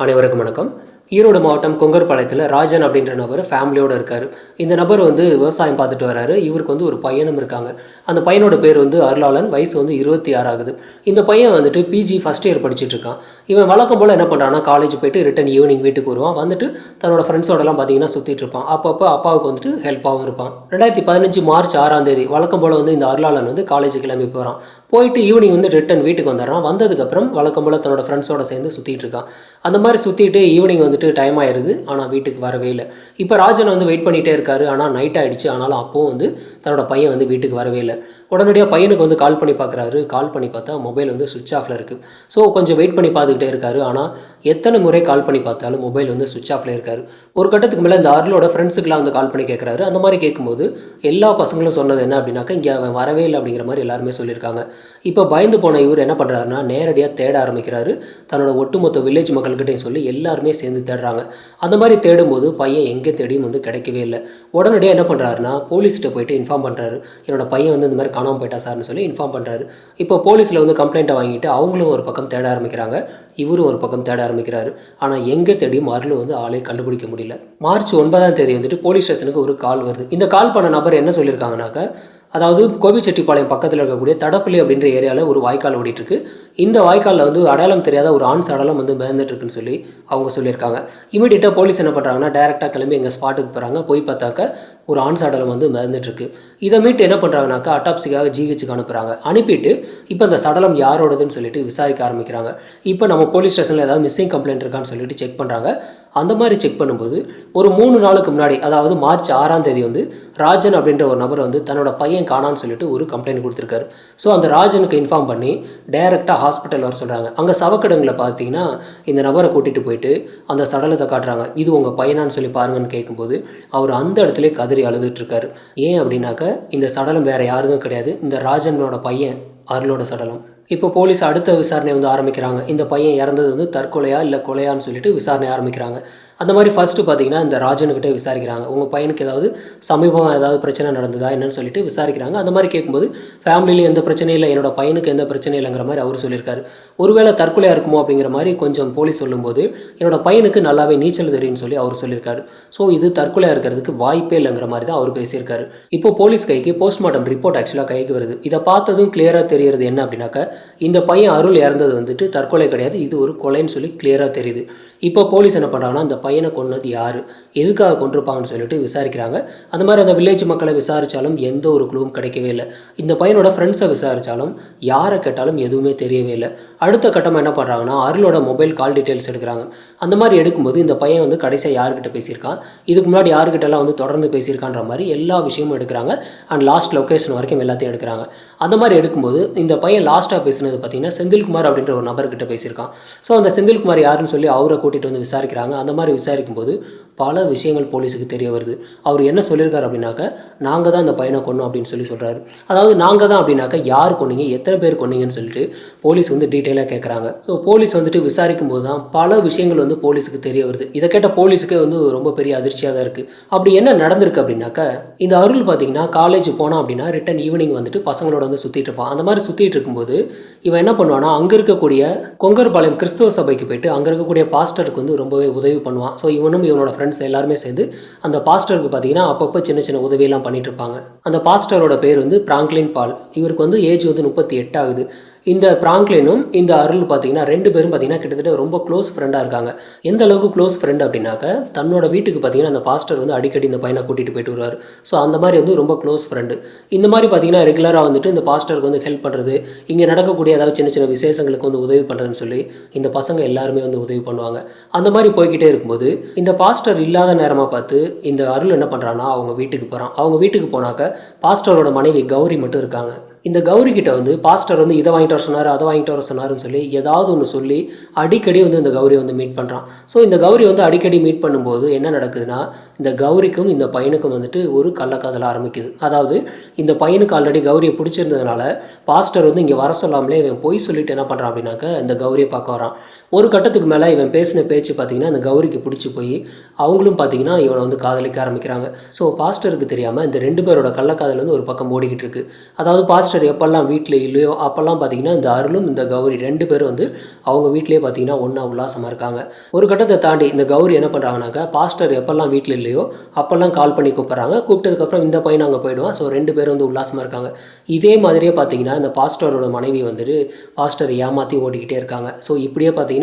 அனைவருக்கும் வணக்கம். ஈரோடு மாவட்டம் கொங்கர்பாளையத்தில் ராஜன் அப்படின்ற நபர் ஃபேமிலியோடு இருக்கார். இந்த நபர் விவசாயம் பார்த்துட்டு வராரு. இவருக்கு ஒரு பையனும் இருக்காங்க. அந்த பையனோட பேர் அருளாளன். வயசு 26 ஆகுது. இந்த பையன் பிஜி ஃபஸ்ட் இயர் படிச்சுட்டு இருக்கான். இவன் வழக்கம் போல் என்ன பண்ணுறான்னா, காலேஜ் போயிட்டு ரிட்டன் ஈவினிங் வீட்டுக்கு வருவான். தன்னோட ஃப்ரெண்ட்ஸோடலாம் பார்த்தீங்கன்னா சுற்றிட்டு இருப்பான். அப்பப்போ அப்பாவுக்கு ஹெல்ப்பாகவும் இருப்பான். 2015 மார்ச் 6ஆம் தேதி வழக்கம் போல் இந்த அருளாளன் காலேஜ் கிளம்பி போகிறான். போயிட்டு ஈவினிங் ரிட்டன் வீட்டுக்கு வந்துடுறான். வந்ததுக்கப்புறம் வழக்கம் போல் தன்னோட ஃப்ரெண்ட்ஸோட சேர்ந்து சுற்றிட்டு இருக்கான். அந்த மாதிரி சுற்றிட்டு ஈவினிங் டைம் ஆயிடுது. ஆனால் வீட்டுக்கு வரவே இல்லை. இப்போ ராஜன் வெயிட் பண்ணிகிட்டே இருக்காரு. ஆனால் நைட் ஆகிடுச்சு. ஆனாலும் அப்போவும் தன்னோட பையன் வீட்டுக்கு வரவே இல்லை. உடனடியாக பையனுக்கு கால் பண்ணி பார்க்குறாரு. கால் பண்ணி பார்த்தா மொபைல் சுவிட்ச் ஆஃபில் இருக்குது. ஸோ கொஞ்சம் வெயிட் பண்ணி பார்த்துக்கிட்டே இருக்காரு. ஆனால் எத்தனை முறை கால் பண்ணி பார்த்தாலும் மொபைல் சுவிட்ச் ஆஃபில் இருக்காரு. ஒரு கட்டத்துக்கு மேலே இந்த அருளோட ஃப்ரெண்ட்ஸுக்கெலாம் கால் பண்ணி கேட்குறாரு. அந்த மாதிரி கேட்கும்போது எல்லா பசங்களும் சொன்னது என்ன அப்படின்னாக்கா, இங்கே அவன் வரவே இல்லை அப்படிங்கிற மாதிரி எல்லாருமே சொல்லியிருக்காங்க. இப்போ பயந்து போன இவர் என்ன பண்ணுறாருன்னா, நேரடியாக தேட ஆரம்பிக்கிறாரு. தன்னோட ஒட்டுமொத்த வில்லேஜ் மக்கள்கிட்டையும் சொல்லி எல்லாருமே சேர்ந்து தேடுறாங்க. அந்த மாதிரி தேடும்போது பையன் எங்கே தேடியும் கிடைக்கவே இல்லை. உடனடியாக என்ன பண்ணுறாருன்னா, போலீஸ்கிட்ட போயிட்டு இன்ஃபார்ம் பண்ணுறாரு. என்னோட பையன் இந்த மாதிரி காணாமல் போயிட்டா சார்னு சொல்லி இன்ஃபார்ம் பண்ணுறாரு. இப்போ போலீஸில் கம்ப்ளைண்ட்டை வாங்கிட்டு அவங்களும் ஒரு பக்கம் தேட ஆரம்பிக்கிறாங்க. இவரும் ஒரு பக்கம் தேட ஆரம்பிக்கிறாரு. ஆனால் எங்கே தேடியும் அருள் ஆளை கண்டுபிடிக்க முடியல. மார்ச் 9ஆம் தேதி போலீஸ் ஸ்டேஷனுக்கு ஒரு கால் வருது. இந்த கால் பண்ண நபர் என்ன சொல்லியிருக்காங்கனாக்கா, அதாவது கோபிச்செட்டிப்பாளையம் பக்கத்தில் இருக்கக்கூடிய தடப்பள்ளி அப்படின்ற ஏரியாவில் ஒரு வாய்க்கால் ஓடிட்டுருக்கு. இந்த வாய்க்காலில் அடையாளம் தெரியாத ஒரு ஆண் சடலம் மிதந்துட்டுருக்குன்னு சொல்லி அவங்க சொல்லியிருக்காங்க. இமீடியட்டாக போலீஸ் என்ன பண்ணுறாங்கன்னா, டேரெக்டாக கிளம்பி எங்கள் ஸ்பாட்டுக்கு போகிறாங்க. போய் பார்த்தாக்க ஒரு ஆண் சடலம் மிதந்துட்டுருக்கு. இதை மீட்டு என்ன பண்ணுறாங்கனாக்கா, அட்டாப்சிக்காக ஜிஹெச்சுக்கு அனுப்புகிறாங்க. அனுப்பிட்டு இப்போ இந்த சடலம் யாரோடதுன்னு சொல்லிட்டு விசாரிக்க ஆரம்பிக்கிறாங்க. இப்போ நம்ம போலீஸ் ஸ்டேஷனில் ஏதாவது மிஸ்ஸிங் கம்ப்ளைண்ட் இருக்கான்னு சொல்லிட்டு செக் பண்ணுறாங்க. அந்த மாதிரி செக் பண்ணும்போது ஒரு 3 நாளுக்கு முன்னாடி, அதாவது மார்ச் 6ஆம் தேதி ராஜன் அப்படின்ற ஒரு நபர் தன்னோட பையன் காணான்னு சொல்லிட்டு ஒரு கம்ப்ளைண்ட் கொடுத்துருக்காரு. ஸோ அந்த ராஜனுக்கு இன்ஃபார்ம் பண்ணி டைரெக்டாக ஹாஸ்பிட்டல் வர சொல்கிறாங்க. அங்கே சவக்கடங்களில் பார்த்தீங்கன்னா இந்த நபரை கூட்டிகிட்டு போயிட்டு அந்த சடலத்தை காட்டுறாங்க. இது உங்கள் பையனான்னு சொல்லி பாருங்கன்னு கேட்கும்போது அவர் அந்த இடத்துல கதறி அழுதுட்டுருக்காரு. ஏன் அப்படின்னாக்க, இந்த சடலம் வேறு யாருதும் கிடையாது, இந்த ராஜனோட பையன் அருளோட சடலம். இப்போ போலீஸ் அடுத்த விசாரணை ஆரம்பிக்கிறாங்க. இந்த பையன் இறந்தது தற்கொலையா இல்லை கொலையான்னு சொல்லிட்டு விசாரணை ஆரம்பிக்கிறாங்க. அந்த மாதிரி ஃபஸ்ட்டு பார்த்தீங்கன்னா இந்த ராஜனுக்கிட்டே விசாரிக்கிறாங்க. உங்கள் பையனுக்கு ஏதாவது சமீபமாக ஏதாவது பிரச்சனை நடந்ததா என்னன்னு சொல்லிட்டு விசாரிக்கிறாங்க. அந்த மாதிரி கேட்கும்போது ஃபேமிலியில் எந்த பிரச்சனையும் இல்லை, என்னோட பையனுக்கு எந்த பிரச்சனையும் இல்லைங்கிற மாதிரி அவர் சொல்லியிருக்காரு. ஒருவேளை தற்கொலையாக இருக்குமோ அப்படிங்கிற மாதிரி கொஞ்சம் போலீஸ் சொல்லும்போது, என்னோட பையனுக்கு நல்லாவே நீச்சல் தெரியும்னு சொல்லி அவர் சொல்லியிருக்காரு. ஸோ இது தற்கொலையாக இருக்கிறதுக்கு வாய்ப்பே இல்லைங்கிற மாதிரி தான் அவர் பேசியிருக்காரு. இப்போ போலீஸ் கைக்கு போஸ்ட்மார்ட்டம் ரிப்போர்ட் ஆக்சுவலாக கைக்கு வருது. இதை பார்த்ததும் கிளியராக தெரிகிறது என்ன அப்படின்னாக்கா, இந்த பையன் அருள் இறந்தது தற்கொலை கிடையாது, இது ஒரு கொலைன்னு சொல்லி கிளியராக தெரியுது. இப்போ போலீஸ் என்ன பண்ணுறாங்கன்னா, இந்த பையனை கொன்னது யார், எதுக்காக கொண்டிருப்பாங்கன்னு சொல்லிட்டு விசாரிக்கிறாங்க. அந்த மாதிரி அந்த வில்லேஜ் மக்களை விசாரித்தாலும் எந்த ஒரு க்ளூவும் கிடைக்கவே இல்லை. இந்த பையனோட ஃப்ரெண்ட்ஸை விசாரித்தாலும் யாரை கேட்டாலும் எதுவுமே தெரியவே இல்லை. அடுத்த கட்டமாக என்ன பண்ணுறாங்கன்னா, அருளோட மொபைல் கால் டீட்டெயில்ஸ் எடுக்கிறாங்க. அந்த மாதிரி எடுக்கும்போது இந்த பையன் கடைசியாக யார்கிட்ட பேசியிருக்கான், இதுக்கு முன்னாடி யார்கிட்டலாம் தொடர்ந்து பேசியிருக்கான்ற மாதிரி எல்லா விஷயமும் எடுக்கிறாங்க. அண்ட் லாஸ்ட் லொக்கேஷன் வரைக்கும் எல்லாத்தையும் எடுக்கிறாங்க. அந்த மாதிரி எடுக்கும்போது இந்த பையன் லாஸ்ட்டாக பேசினது பார்த்தீங்கன்னா செந்தில்குமார் அப்படின்ற ஒரு நபர்கிட்ட பேசியிருக்கான். ஸோ அந்த செந்தில்குமார் யாருன்னு சொல்லி அவரை கூட்டிகிட்டு விசாரிக்கிறாங்க. அந்த மாதிரி விசாரிக்கும்போது பல விஷயங்கள் போலீஸுக்கு தெரிய வருது. அவர் என்ன சொல்லியிருக்காரு அப்படின்னாக்க, நாங்கள் தான் இந்த பையனை கொன்னோம் அப்படின்னு சொல்லி சொல்கிறாரு. அதாவது நாங்கள் தான் அப்படின்னாக்க யார் கொன்னீங்க, எத்தனை பேர் கொன்னீங்கன்னு சொல்லிட்டு போலீஸ் டீட்டெயிலாக கேட்குறாங்க. ஸோ போலீஸ் விசாரிக்கும் போது தான் பல விஷயங்கள் போலீஸுக்கு தெரிய வருது. இதை கேட்ட போலீஸுக்கே ரொம்ப பெரிய அதிர்ச்சியாக தான் இருக்குது. அப்படி என்ன நடந்திருக்கு அப்படின்னாக்க, இந்த அருள் பார்த்தீங்கன்னா காலேஜ் போனால் அப்படின்னா ரிட்டன் ஈவினிங் பசங்களோட சுற்றிட்டு இருப்பான். அந்த மாதிரி சுற்றிட்டு இருக்கும்போது இவன் என்ன பண்ணுவான்னா, அங்கே இருக்கக்கூடிய கொங்கர்பாளையம் கிறிஸ்துவ சபைக்கு போயிட்டு அங்கே இருக்கக்கூடிய பாஸ்டருக்கு ரொம்பவே உதவி பண்ணுவான். ஸோ இவனோட ஃப்ரெண்ட்ஸ் எல்லாருமே சேர்ந்து அந்த பாஸ்டருக்கு பார்த்தீங்கன்னா அப்பப்போ சின்ன சின்ன உதவியெல்லாம் பண்ணிட்டு இருப்பாங்க. அந்த பாஸ்டரோட பேர் பிராங்க்லின் பால். இவருக்கு ஏஜ் 38 ஆகுது. இந்த பிராங்க்லினும் இந்த அருள் பார்த்தீங்கன்னா 2 பேரும் பார்த்தீங்கன்னா கிட்டத்தட்ட ரொம்ப க்ளோஸ் ஃப்ரெண்டாக இருக்காங்க. எந்த அளவுக்கு க்ளோஸ் ஃப்ரெண்ட் அப்படின்னாக்க, தன்னோட வீட்டுக்கு பார்த்தீங்கன்னா அந்த பாஸ்டர் அடிக்கடி இந்த பையனை கூட்டிகிட்டு போயிட்டு வருவார். ஸோ அந்த மாதிரி ரொம்ப க்ளோஸ் ஃப்ரெண்டு. இந்த மாதிரி பார்த்தீங்கன்னா ரெகுலராக இந்த பாஸ்டருக்கு ஹெல்ப் பண்ணுறது, இங்கே நடக்கக்கூடிய ஏதாவது சின்ன சின்ன விசேஷங்களுக்கு உதவி பண்ணுறதுன்னு சொல்லி இந்த பசங்க எல்லாருமே உதவி பண்ணுவாங்க. அந்த மாதிரி போய்கிட்டே இருக்கும்போது இந்த பாஸ்டர் இல்லாத நேரமாக பார்த்து இந்த அருள் என்ன பண்ணுறான்னா அவங்க வீட்டுக்கு போகிறான். அவங்க வீட்டுக்கு போனாக்க பாஸ்டரோட மனைவி கௌரி மட்டும் இருக்காங்க. இந்த கௌரி கிட்ட பாஸ்டர் இதை வாங்கிட்டு வர சொன்னார், அதை வாங்கிட்டு வர சொன்னார்னு சொல்லி ஏதாவது ஒன்று சொல்லி அடிக்கடி இந்த கௌரி மீட் பண்ணுறான். ஸோ இந்த கௌரி அடிக்கடி மீட் பண்ணும்போது என்ன நடக்குதுன்னா, இந்த கௌரிக்கும் இந்த பையனுக்கும் ஒரு கள்ளக்காதல் ஆரம்பிக்குது. அதாவது இந்த பையனுக்கு ஆல்ரெடி கௌரியை பிடிச்சிருந்ததுனால பாஸ்டர் இங்கே வர சொல்லாமலே இவன் பொய் சொல்லிட்டு என்ன பண்ணுறான் அப்படின்னாக்க, இந்த கௌரியை பார்க்க வரான். ஒரு கட்டத்துக்கு மேலே இவன் பேசின பேச்சு பார்த்தீங்கன்னா அந்த கௌரிக்கு பிடிச்சி போய் அவங்களும் பார்த்தீங்கன்னா இவனை வந்து காதலிக்க ஆரம்பிக்கிறாங்க. ஸோ பாஸ்டருக்கு தெரியாமல் இந்த 2 பேரோட கள்ளக்காதல் வந்து ஒரு பக்கம் ஓடிக்கிட்டு இருக்கு. அதாவது பாஸ்டர் எப்பெல்லாம் வீட்டில் இல்லையோ அப்போல்லாம் பார்த்தீங்கன்னா இந்த அருளும் இந்த கௌரி 2 பேரும் வந்து அவங்க வீட்டிலேயே பார்த்தீங்கன்னா ஒன்றா உல்லாசமாக இருக்காங்க. ஒரு கட்டத்தை தாண்டி இந்த கௌரி என்ன பண்ணுறாங்கனாக்கா, பாஸ்டர் எப்பெல்லாம் வீட்டில் இல்லையோ அப்போல்லாம் கால் பண்ணி கூப்பிட்றாங்க. கூப்பிட்டதுக்கப்புறம் இந்த பையன் அங்கே போயிடுவான். ஸோ 2 பேரும் வந்து உல்லாசமாக இருக்காங்க. இதே மாதிரியே பார்த்தீங்கன்னா இந்த பாஸ்டரோட மனைவி வந்துட்டு பாஸ்டர் ஏமாற்றி ஓடிக்கிட்டே இருக்காங்க. ஸோ இப்படியே பார்த்தீங்கன்னா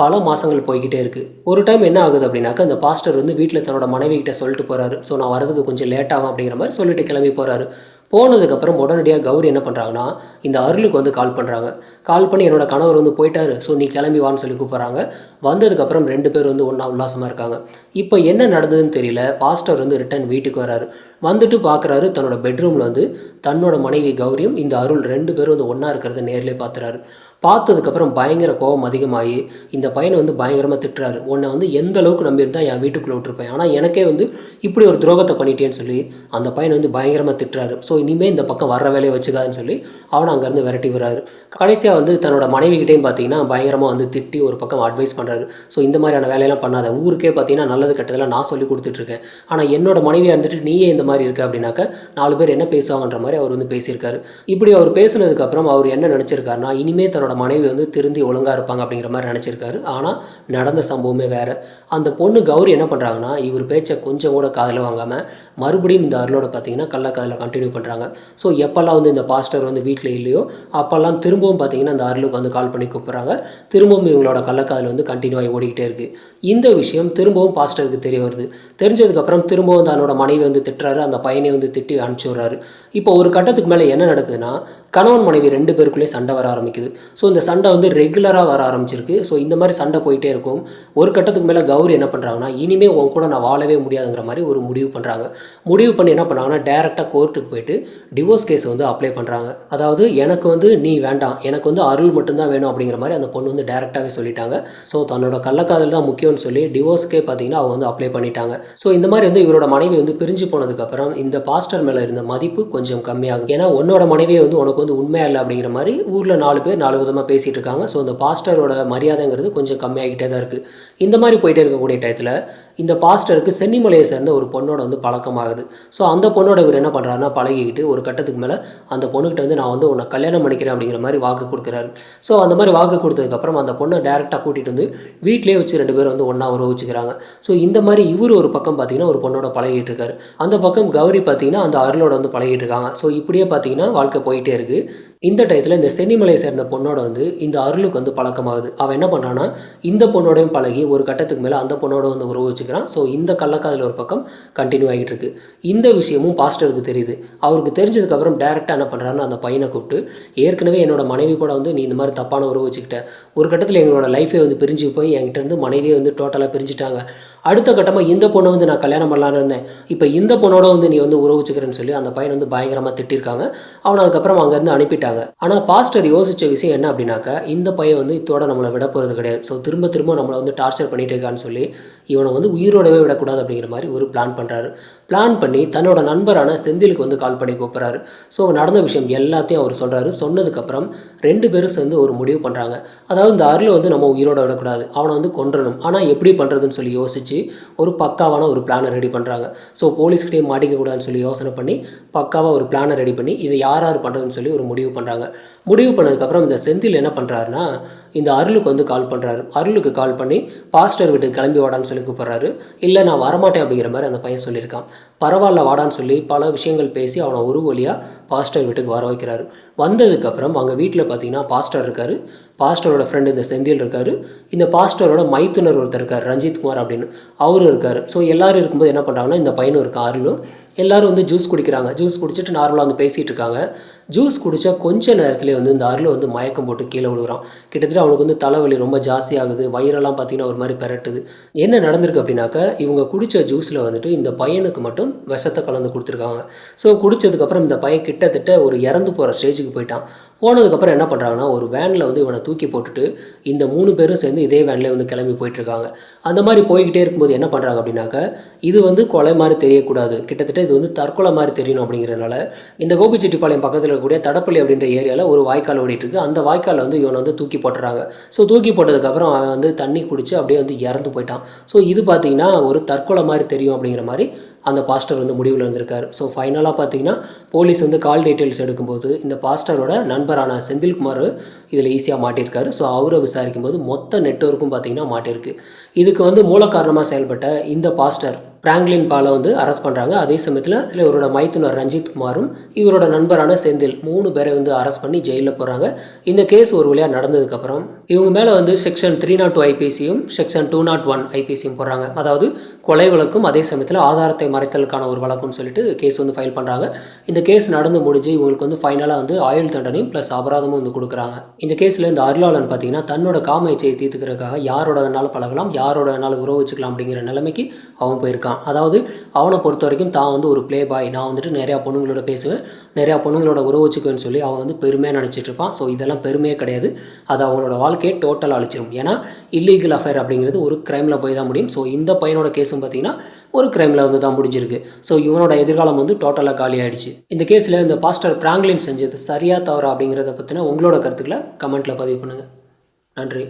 பல மாதங்கள் போய்கிட்டே இருக்குது. ஒரு டைம் என்ன ஆகுது அப்படின்னாக்கா, இந்த பாஸ்டர் வந்து வீட்டில் தன்னோட மனைவி கிட்ட சொல்லிட்டு போகிறாரு. ஸோ நான் வரதுக்கு கொஞ்சம் லேட் ஆகும் அப்படிங்கிற மாதிரி சொல்லிட்டு கிளம்பி போகிறாரு. போனதுக்கப்புறம் உடனடியாக கௌரி என்ன பண்ணுறாங்கன்னா, இந்த அருளுக்கு வந்து கால் பண்ணுறாங்க. கால் பண்ணி என்னோட கணவர் வந்து போயிட்டாரு, ஸோ நீ கிளம்பி வான்னு சொல்லி கூப்பிட்றாங்க. வந்ததுக்கப்புறம் 2 பேர் வந்து ஒன்றா உல்லாசமாக இருக்காங்க. இப்போ என்ன நடந்ததுன்னு தெரியல. பாஸ்டர் வந்து ரிட்டர்ன் வீட்டுக்கு வராரு. வந்துட்டு பார்க்குறாரு, தன்னோட பெட்ரூமில் வந்து தன்னோட மனைவி கௌரியும் இந்த அருள் 2 பேரும் வந்து ஒன்றா இருக்கிறத நேர்லேயே பார்த்துறாரு. பார்த்ததுக்கப்புறம் பயங்கர கோபம் அதிகமாகி இந்த பையனை வந்து பயங்கரமாக திட்டுறாரு. உன்னை வந்து எந்த அளவுக்கு நம்பியிருந்தா என் வீட்டுக்குள்ளே விட்டுருப்பேன், ஆனால் எனக்கே வந்து இப்படி ஒரு துரோகத்தை பண்ணிட்டேன்னு சொல்லி அந்த பையனை வந்து பயங்கரமாக திட்டுறாரு. ஸோ இனிமேல் இந்த பக்கம் வர்ற வேலையை வச்சுக்காதுன்னு சொல்லி அவனை அங்கேருந்து விரட்டி விடுறாரு. கடைசியாக வந்து தன்னோட மனைவிகிட்டையும் பார்த்தீங்கன்னா பயங்கரமாக வந்து திட்டி ஒரு பக்கம் அட்வைஸ் பண்ணுறாரு. ஸோ இந்த மாதிரியான வேலையெல்லாம் பண்ணாத, ஊருக்கே பார்த்தீங்கன்னா நல்லது கெட்டதெல்லாம் நான் சொல்லி கொடுத்துட்ருக்கேன், ஆனால் என்னோட மனைவியாக இருந்துட்டு நீயே இந்த மாதிரி இருக்க அப்படின்னாக்க 4 பேர் என்ன பேசுவாங்கன்ற மாதிரி அவர் வந்து பேசியிருக்காரு. இப்படி அவர் பேசுனதுக்கப்புறம் அவர் என்ன நினச்சிருக்காருனா, இனிமேல் தன்னோட மனைவி வந்து திருந்தி ஒழுங்காக இருப்பாங்க அப்படிங்கிற மாதிரி நினச்சிருக்காரு. ஆனால் நடந்த சம்பவமே வேறு. அந்த பொண்ணு கௌரி என்ன பண்ணுறாங்கன்னா, இவர் பேச்சை கொஞ்சம் கூட காதில் வாங்காமல் மறுபடியும் இந்த அருளோட பார்த்தீங்கன்னா கள்ளக்காதலை கண்டினியூ பண்ணுறாங்க. ஸோ எப்போல்லாம் வந்து இந்த பாஸ்டர் வந்து வீட்டில் இல்லையோ அப்போல்லாம் திரும்பவும் பார்த்தீங்கன்னா அந்த அருளுக்கு வந்து கால் பண்ணி கூப்பிட்றாங்க. திரும்பவும் இவங்களோட கள்ளக்காதல் வந்து கண்டினியூ ஆகி ஓடிக்கிட்டே இருக்குது. இந்த விஷயம் திரும்பவும் பாஸ்டருக்கு தெரிய வருது. தெரிஞ்சதுக்கப்புறம் திரும்பவும் தன்னோட மனைவி வந்து திட்டுறாரு. அந்த பையனை வந்து திட்டி அனுப்பிச்சி விட்றாரு. இப்போ ஒரு கட்டத்துக்கு மேலே என்ன நடக்குதுன்னா, கணவன் மனைவி 2 பேருக்குள்ளேயே சண்டை வர ஆரம்பிக்குது. ஸோ இந்த சண்டை வந்து ரெகுலராக வர ஆரம்பிச்சிருக்கு. ஸோ இந்த மாதிரி சண்டை போயிட்டே இருக்கும். ஒரு கட்டத்துக்கு மேலே கௌரி என்ன பண்ணுறாங்கன்னா, இனிமேல் உன் கூட நான் வாழவே முடியாதுங்கிற மாதிரி ஒரு முடிவு பண்ணுறாங்க. முடிவு பண்ணி என்ன பண்ணாங்கன்னா, டேரெக்டாக கோர்ட்டுக்கு போயிட்டு டிவோர்ஸ் கேஸ் வந்து அப்ளை பண்ணுறாங்க. அதாவது எனக்கு வந்து நீ வேண்டாம், எனக்கு வந்து அருள் மட்டும்தான் வேணும் அப்படிங்கிற மாதிரி அந்த பொண்ணு வந்து டேரெக்டாகவே சொல்லிட்டாங்க. ஸோ தன்னோட கள்ளக்காதல் தான் முக்கியம்னு சொல்லி டிவோர்ஸ்க்கே பார்த்தீங்கன்னா அவங்க வந்து அப்ளை பண்ணிட்டாங்க. ஸோ இந்த மாதிரி வந்து இவரோட மனைவி வந்து பிரிஞ்சு போனதுக்கப்புறம் இந்த பாஸ்டர் மேலே இருந்த மதிப்பு கொஞ்சம் கம்மியாகுது. ஏன்னா உன்னோட மனைவியை வந்து உனக்கு வந்து உண்மையாக இல்லை அப்படிங்கிற மாதிரி ஊரில் 4 பேர் 4 விதமாக பேசிகிட்டு இருக்காங்க. ஸோ அந்த பாஸ்டரோட மரியாதைங்கிறது கொஞ்சம் கம்மியாகிட்டே தான் இருக்குது. இந்த மாதிரி போயிட்டே இருக்கக்கூடிய டயத்தில் இந்த பாஸ்டருக்கு சென்னிமலையை சேர்ந்த ஒரு பொண்ணோட வந்து பழக்கமாகுது. ஸோ அந்த பொண்ணோட இவர் என்ன பண்ணுறாருன்னா, பழகிக்கிட்டு ஒரு கட்டத்துக்கு மேலே அந்த பொண்ணுக்கிட்ட வந்து நான் வந்து உன்னை கல்யாணம் பண்ணிக்கிறேன் அப்படிங்கிற மாதிரி வாக்கு கொடுக்குறாரு. ஸோ அந்த மாதிரி வாக்கு கொடுத்ததுக்கப்புறம் அந்த பொண்ணை டேரெக்டாக கூட்டிகிட்டு வந்து வீட்டிலேயே வச்சு 2 பேரும் வந்து ஒன்றா உறவிச்சுக்கிறாங்க. ஸோ இந்த மாதிரி இவர் ஒரு பக்கம் பார்த்தீங்கன்னா ஒரு பொண்ணோட பழகிட்டு இருக்காரு. அந்த பக்கம் கௌரி பார்த்தீங்கன்னா அந்த அருளோட வந்து பழகிட்டு இருக்காங்க. ஸோ இப்படியே பார்த்தீங்கன்னா வாழ்க்கை போயிட்டே இருக்குது. இந்த டயத்தில் இந்த சென்னிமலையை சேர்ந்த பொண்ணோட வந்து இந்த அருளுக்கு வந்து பழக்கமாகுது. அவன் என்ன பண்ணுறான்னா, இந்த பொண்ணோடையும் பழகி ஒரு கட்டத்துக்கு மேலே அந்த பொண்ணோட வந்து உறவு வச்சுக்கிறான். ஸோ இந்த கள்ளக்காதல் ஒரு பக்கம் கண்டினியூ ஆகிட்டு இருக்கு. இந்த விஷயமும் பாஸ்டருக்கு தெரியுது. அவருக்கு தெரிஞ்சதுக்கப்புறம் டேரெக்டாக என்ன பண்ணுறாருன்னா, அந்த பையனை கூப்பிட்டு, ஏற்கனவே என்னோட மனைவி கூட வந்து நீ இந்த மாதிரி தப்பான உறவு வச்சுக்கிட்ட, ஒரு கட்டத்தில் எங்களோட லைஃபே வந்து பிரிஞ்சு போய் என்கிட்ட இருந்து மனைவியே வந்து டோட்டலாக பிரிஞ்சுட்டாங்க. அடுத்த கட்டமாக இந்த பொண்ணை வந்து நான் கல்யாணம் பண்ணலான்னு இருந்தேன், இப்போ இந்த பொண்ணோட வந்து நீ வந்து உறவு வச்சுக்கிறேன்னு சொல்லி அந்த பையனை வந்து பயங்கரமாக திட்டிருக்காங்க. அவனை அதுக்கப்புறம் அங்கேருந்து அனுப்பிட்டாங்க. ஆனால் பாஸ்டர் யோசித்த விஷயம் என்ன அப்படின்னாக்கா, இந்த பையன் வந்து இதோட நம்மளை விட போகிறது கிடையாது. ஸோ திரும்ப திரும்ப நம்மளை வந்து டார்ச்சர் பண்ணிட்டு இருக்கான்னு சொல்லி இவனை வந்து உயிரோடவே விடக்கூடாது அப்படிங்கிற மாதிரி ஒரு பிளான் பண்ணுறாரு. பிளான் பண்ணி தன்னோட நண்பரான செந்திலுக்கு வந்து கால் பண்ணி கூப்பிட்றாரு. ஸோ நடந்த விஷயம் எல்லாத்தையும் அவர் சொல்கிறாரு. சொன்னதுக்கப்புறம் 2 பேரும் சேர்ந்து ஒரு முடிவு பண்ணுறாங்க. அதாவது இந்த அருளை வந்து நம்ம உயிரோட விடக்கூடாது, அவனை வந்து கொன்றணும். ஆனால் எப்படி பண்ணுறதுன்னு சொல்லி யோசித்து ஒரு பக்காவான ஒரு பிளானை ரெடி பண்ணுறாங்க. ஸோ போலீஸ்கிட்டே மாட்டிக்கக்கூடாதுன்னு சொல்லி யோசனை பண்ணி பக்காவாக ஒரு பிளானை ரெடி பண்ணி இதை யார் யார் பண்ணுறதுன்னு சொல்லி ஒரு முடிவு பண்ணுறாங்க. முடிவு பண்ணதுக்கப்புறம் இந்த செந்தில் என்ன பண்ணுறாருன்னா, இந்த அருளுக்கு வந்து கால் பண்ணுறாரு. அருளுக்கு கால் பண்ணி பாஸ்டர் வீட்டுக்கு கிளம்பி வாடான்னு சொல்லி கூப்பிட்றாரு. இல்லை நான் வரமாட்டேன் அப்படிங்கிற மாதிரி அந்த பையன் சொல்லியிருக்கான். பரவாயில்ல வாடான்னு சொல்லி பல விஷயங்கள் பேசி அவனை ஒரு வழியாக பாஸ்டர் வீட்டுக்கு வர வைக்கிறாரு. வந்ததுக்கப்புறம் அங்கே வீட்டில் பார்த்தீங்கன்னா பாஸ்டர் இருக்கார், பாஸ்டரோட ஃப்ரெண்டு இந்த செந்தில் இருக்கார், இந்த பாஸ்டரோட மைத்துனர் ஒருத்தர் இருக்கார் ரஞ்சித் குமார் அப்படின்னு, அவரும் இருக்கார். ஸோ எல்லோரும் இருக்கும்போது என்ன பண்ணுறாங்கன்னா, இந்த பையனும் இருக்கான் அருளும், எல்லோரும் வந்து ஜூஸ் குடிக்கிறாங்க. ஜூஸ் குடிச்சிட்டு நார்மலாக வந்து பேசிகிட்டு இருக்காங்க. ஜூஸ் குடித்தா கொஞ்ச நேரத்துலேயே வந்து இந்த அருளை வந்து மயக்கம் போட்டு கீழே விழுகிறான். கிட்டத்தட்ட அவனுக்கு வந்து தலைவலி ரொம்ப ஜாஸ்தியாகுது. வயிறெல்லாம் பார்த்தீங்கன்னா ஒரு மாதிரி பெரட்டுது. என்ன நடந்திருக்கு அப்படின்னாக்கா, இவங்க குடித்த ஜூஸில் வந்துட்டு இந்த பையனுக்கு மட்டும் விஷத்தை கலந்து கொடுத்துருக்காங்க. ஸோ குடித்ததுக்கப்புறம் இந்த பையன் கிட்டத்தட்ட ஒரு இறந்து போகிற ஸ்டேஜுக்கு போயிட்டான். போனதுக்கப்புறம் என்ன பண்ணுறாங்கன்னா ஒரு வேனில் வந்து இவனை தூக்கி போட்டுட்டு இந்த 3 பேரும் சேர்ந்து இதே வேன்லேயே வந்து கிளம்பி போயிட்டுருக்காங்க. அந்த மாதிரி போய்கிட்டே இருக்கும்போது என்ன பண்ணுறாங்க அப்படின்னாக்கா, இது வந்து கொலை மாதிரி தெரியக்கூடாது, கிட்டத்தட்ட இது வந்து தற்கொலை மாதிரி தெரியணும் அப்படிங்கிறதுனால இந்த கோபிச்செட்டிப்பாளையம் பக்கத்தில் இருக்கக்கூடிய தடப்பள்ளி அப்படின்ற ஏரியாவில் ஒரு வாய்க்கால் ஓடிட்டுருக்கு. அந்த வாய்க்காலில் வந்து இவனை வந்து தூக்கி போட்டுறாங்க. ஸோ தூக்கி போட்டதுக்கப்புறம் அவன் வந்து தண்ணி குடித்து அப்படியே வந்து இறந்து போயிட்டான். ஸோ இது பார்த்தீங்கன்னா ஒரு தற்கொலை மாதிரி தெரியும் அப்படிங்கிற மாதிரி அந்த பாஸ்டர் வந்து முடிவில் இருந்திருக்காரு. ஸோ ஃபைனலாக பார்த்தீங்கன்னா போலீஸ் வந்து கால் டீட்டெயில்ஸ் எடுக்கும்போது இந்த பாஸ்டரோட நண்பரான செந்தில்குமார் இதில் ஈஸியாக மாட்டியிருக்காரு. ஸோ அவரை விசாரிக்கும் போது மொத்த நெட்வொர்க்கும் பார்த்தீங்கன்னா மாட்டியிருக்கு. இதுக்கு வந்து மூல காரணமாக செயல்பட்ட இந்த பாஸ்டர் பிராங்க்லின் பாலை வந்து அரெஸ்ட் பண்ணுறாங்க. அதே சமயத்தில் இவரோட மைத்துனர் ரஞ்சித் குமாரும் இவரோட நண்பரான செந்தில் 3 பேரை வந்து அரெஸ்ட் பண்ணி ஜெயிலில் போகிறாங்க. இந்த கேஸ் ஒரு வழியாக நடந்ததுக்கப்புறம் இவங்க மேலே வந்து செக்ஷன் 302 ஐபிசியும் செக்ஷன் 201 ஐபிசியும் போடுறாங்க. அதாவது கொலை வழக்கும் அதே சமயத்தில் ஆதாரத்தை மறைத்தலுக்கான ஒரு வழக்குன்னு சொல்லிட்டு கேஸ் வந்து ஃபைல் பண்ணுறாங்க. இந்த கேஸ் நடந்து முடிஞ்சு இவங்களுக்கு வந்து ஃபைனலாக வந்து ஆயுள் தண்டனையும் ப்ளஸ் அபராதமும் வந்து கொடுக்குறாங்க. இந்த கேஸில் இந்த அருளாளன் பார்த்தீங்கன்னா தன்னோட காம இச்சையை தீர்த்துக்கிறதுக்காக யாரோட வேணாலும் பழகலாம், யாரோட வேணாலும் உறவு வச்சுக்கலாம் அப்படிங்கிற நிலைமைக்கு அவன் போயிருக்கான். அதாவது அவனை பொறுத்த வரைக்கும் தான் வந்து ஒரு ப்ளே பாய், நான் வந்துட்டு நிறையா பொண்ணுங்களோட பேசுவேன், நிறையா பொண்ணுங்களோட உறவு வச்சுக்குவேன்னு சொல்லி அவன் வந்து பெருமையாக நினச்சிட்டு இருப்பான். ஸோ இதெல்லாம் பெருமையே கிடையாது, அது அவனோட வாழ்க்கையை டோட்டலாக அழிச்சிடும். ஏன்னா இல்லீகல் அஃபேர் அப்படிங்கிறது ஒரு க்ரைமில் போய் தான் முடியும். ஸோ இந்த பையனோட கேஸும் பார்த்தீங்கன்னா ஒரு க்ரைமில் வந்து தான் முடிஞ்சிருக்கு. ஸோ இவனோட எதிர்காலம் வந்து டோட்டலாக காலி ஆகிடுச்சு. இந்த கேஸில் இந்த பாஸ்டர் பிராங்க்லின் செஞ்சது சரியா தவறா அப்படிங்கிறத பற்றின உங்களோட கருத்துக்களை கமெண்ட்டில் பதிவு பண்ணுங்கள். நன்றி.